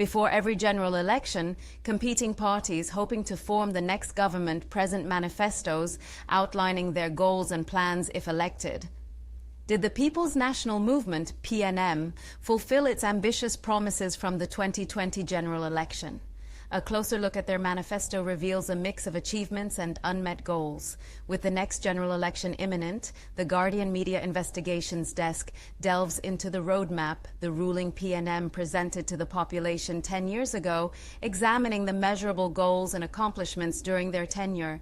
Before every general election, competing parties hoping to form the next government present manifestos outlining their goals and plans if elected. Did the People's National Movement, PNM, fulfill its ambitious promises from the 2020 general election? A closer look at their manifesto reveals a mix of achievements and unmet goals. With the next general election imminent, the Guardian Media Investigations Desk delves into the roadmap the ruling PNM presented to the population 10 years ago, examining the measurable goals and accomplishments during their tenure.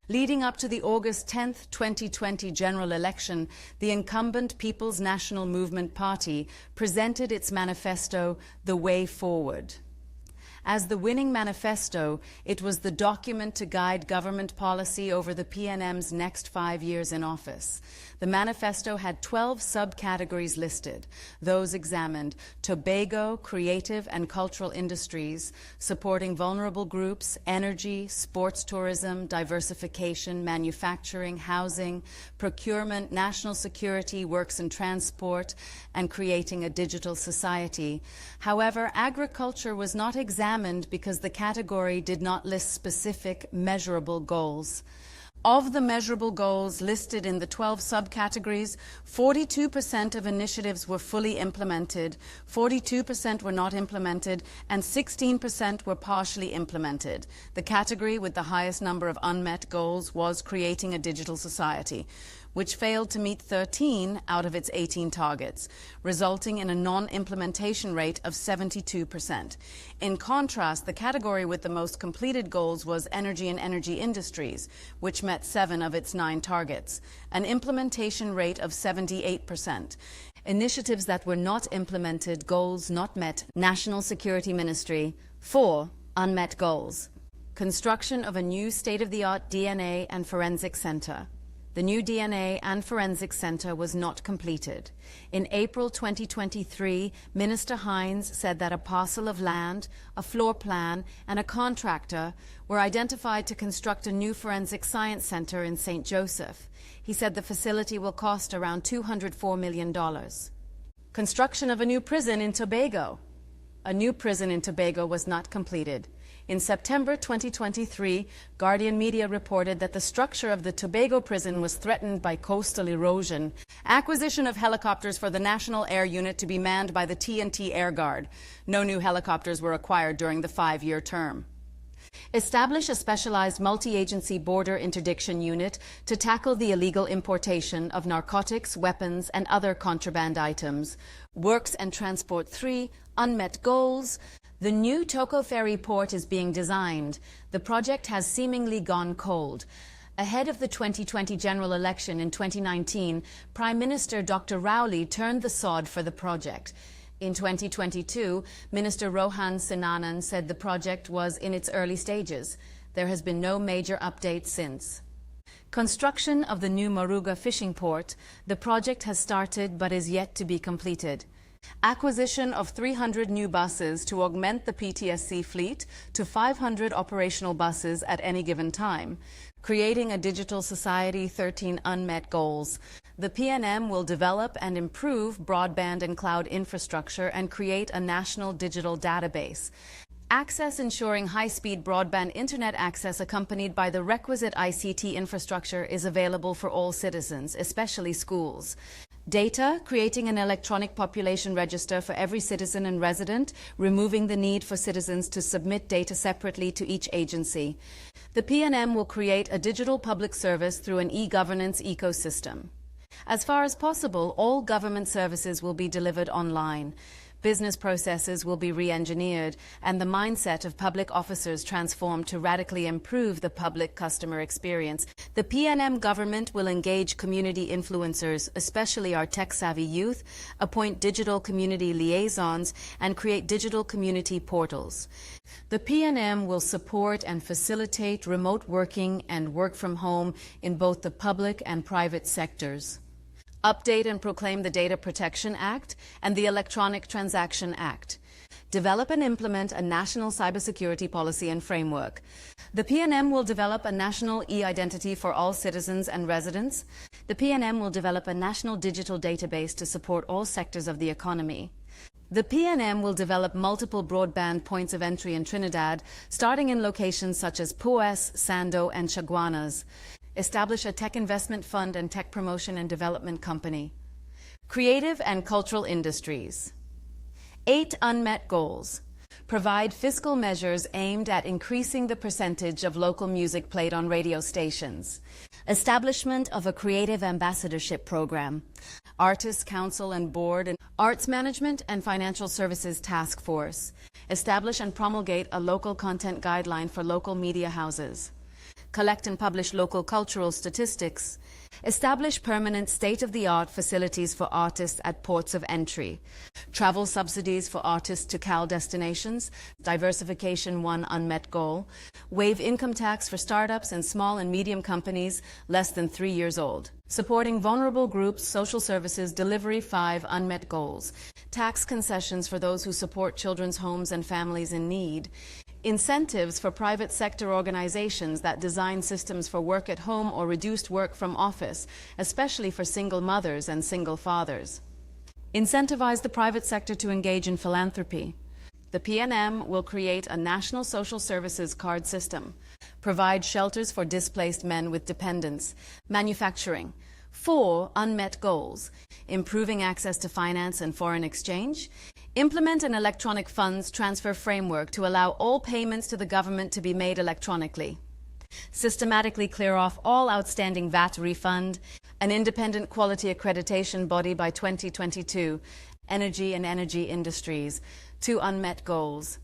Leading up to the August 10, 2020 general election, the incumbent People's National Movement Party presented its manifesto, The Way Forward. As the winning manifesto, it was the document to guide government policy over the PNM's next 5 years in office. The manifesto had 12 subcategories listed. Those examined: Tobago, creative and cultural industries, supporting vulnerable groups, energy, sports tourism, diversification, manufacturing, housing, procurement, national security, works and transport, and creating a digital society. However, agriculture was not examined because the category did not list specific, measurable goals. Of the measurable goals listed in the 12 subcategories, 42% of initiatives were fully implemented, 42% were not implemented, and 16% were partially implemented. The category with the highest number of unmet goals was creating a digital society, which failed to meet 13 out of its 18 targets, resulting in a non-implementation rate of 72%. In contrast, the category with the most completed goals was energy and energy industries, which met 7 of its 9 targets, an implementation rate of 78%. Initiatives that were not implemented, goals not met, National Security Ministry, 4 unmet goals. Construction of a new state-of-the-art DNA and forensic center. The new DNA and Forensics Center was not completed. In April 2023, Minister Hines said that a parcel of land, a floor plan, and a contractor were identified to construct a new forensic science center in St. Joseph. He said the facility will cost around $204 million. Construction of a new prison in Tobago. A new prison in Tobago was not completed. In September 2023, Guardian Media reported that the structure of the Tobago prison was threatened by coastal erosion. Acquisition of helicopters for the National Air Unit to be manned by the TNT Air Guard. No new helicopters were acquired during the 5-year term. Establish a specialized multi-agency border interdiction unit to tackle the illegal importation of narcotics, weapons, and other contraband items. Works and Transport 3, unmet goals. The new Toko Ferry port is being designed. The project has seemingly gone cold. Ahead of the 2020 general election in 2019, Prime Minister Dr. Rowley turned the sod for the project. In 2022, Minister Rohan Sinanan said the project was in its early stages. There has been no major update since. Construction of the new Moruga fishing port. The project has started but is yet to be completed. Acquisition of 300 new buses to augment the PTSC fleet to 500 operational buses at any given time. Creating a digital society, 13 unmet goals. The PNM will develop and improve broadband and cloud infrastructure and create a national digital database. Access ensuring high-speed broadband internet access accompanied by the requisite ICT infrastructure is available for all citizens, especially schools. Data, creating an electronic population register for every citizen and resident, removing the need for citizens to submit data separately to each agency. The PNM will create a digital public service through an e-governance ecosystem. As far as possible, all government services will be delivered online. Business processes will be re-engineered and the mindset of public officers transformed to radically improve the public customer experience. The PNM government will engage community influencers, especially our tech-savvy youth, appoint digital community liaisons, and create digital community portals. The PNM will support and facilitate remote working and work from home in both the public and private sectors. Update and proclaim the Data Protection Act and the Electronic Transaction Act. Develop and implement a national cybersecurity policy and framework. The PNM will develop a national e-identity for all citizens and residents. The PNM will develop a national digital database to support all sectors of the economy. The PNM will develop multiple broadband points of entry in Trinidad, starting in locations such as Pues, Sando, and Chaguanas. Establish a tech investment fund and tech promotion and development company. Creative and cultural industries. 8 unmet goals. Provide fiscal measures aimed at increasing the percentage of local music played on radio stations. Establishment of a creative ambassadorship program. Artists Council and Board and Arts Management and Financial Services Task Force. Establish and promulgate a local content guideline for local media houses. Collect and publish local cultural statistics. Establish permanent state-of-the-art facilities for artists at ports of entry. Travel subsidies for artists to CAL destinations. Diversification, 1 unmet goal. Waive income tax for startups and small and medium companies less than 3 years old. Supporting vulnerable groups, social services, delivery, 5 unmet goals. Tax concessions for those who support children's homes and families in need. Incentives for private sector organizations that design systems for work at home or reduced work from office, especially for single mothers and single fathers. Incentivize the private sector to engage in philanthropy. The PNM will create a national social services card system. Provide shelters for displaced men with dependents. Manufacturing. 4 unmet goals. Improving access to finance and foreign exchange. Implement an electronic funds transfer framework to allow all payments to the government to be made electronically. Systematically clear off all outstanding VAT refund. An independent quality accreditation body by 2022. Energy and energy industries. 2 unmet goals.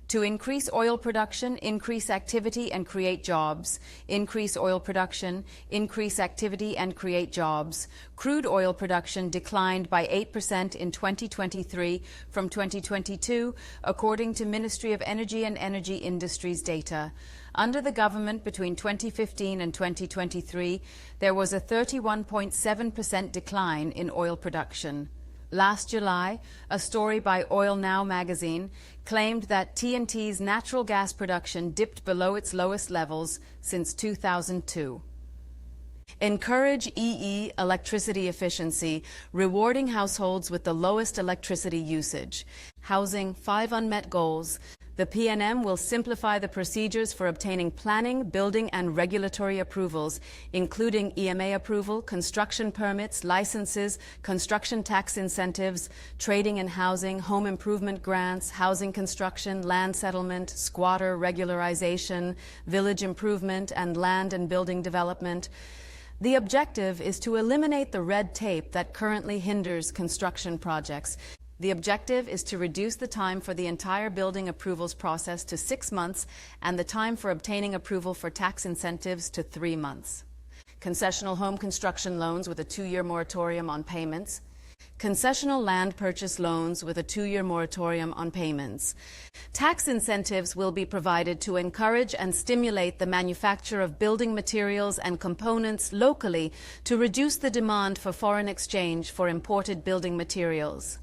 To increase oil production, increase activity, and create jobs. Increase oil production, increase activity, and create jobs. Crude oil production declined by 8% in 2023 from 2022, according to Ministry of Energy and Energy Industries data. Under the government between 2015 and 2023, there was a 31.7% decline in oil production. Last July, a story by Oil Now magazine claimed that TNT's natural gas production dipped below its lowest levels since 2002. Encourage EE electricity efficiency, rewarding households with the lowest electricity usage. Housing, 5 unmet goals. The PNM will simplify the procedures for obtaining planning, building, and regulatory approvals, including EMA approval, construction permits, licenses, construction tax incentives, trading and housing, home improvement grants, housing construction, land settlement, squatter regularization, village improvement, and land and building development. The objective is to eliminate the red tape that currently hinders construction projects. The objective is to reduce the time for the entire building approvals process to 6 months and the time for obtaining approval for tax incentives to 3 months. Concessional home construction loans with a 2-year moratorium on payments. Concessional land purchase loans with a 2-year moratorium on payments. Tax incentives will be provided to encourage and stimulate the manufacture of building materials and components locally to reduce the demand for foreign exchange for imported building materials.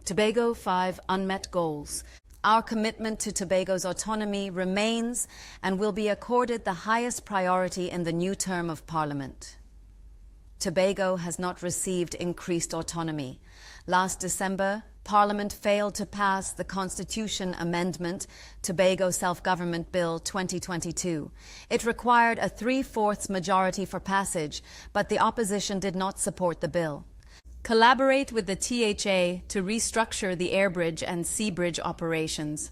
Tobago, 5 unmet goals. Our commitment to Tobago's autonomy remains and will be accorded the highest priority in the new term of Parliament. Tobago has not received increased autonomy. Last December, Parliament failed to pass the Constitution Amendment, Tobago Self-Government Bill 2022. It required a 3/4 majority for passage, but the opposition did not support the bill. Collaborate with the THA to restructure the airbridge and sea bridge operations.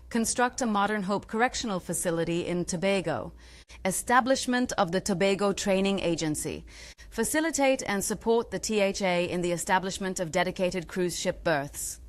Construct a modern Hope Correctional Facility in Tobago. Establishment of the Tobago Training Agency. Facilitate and support the THA in the establishment of dedicated cruise ship berths.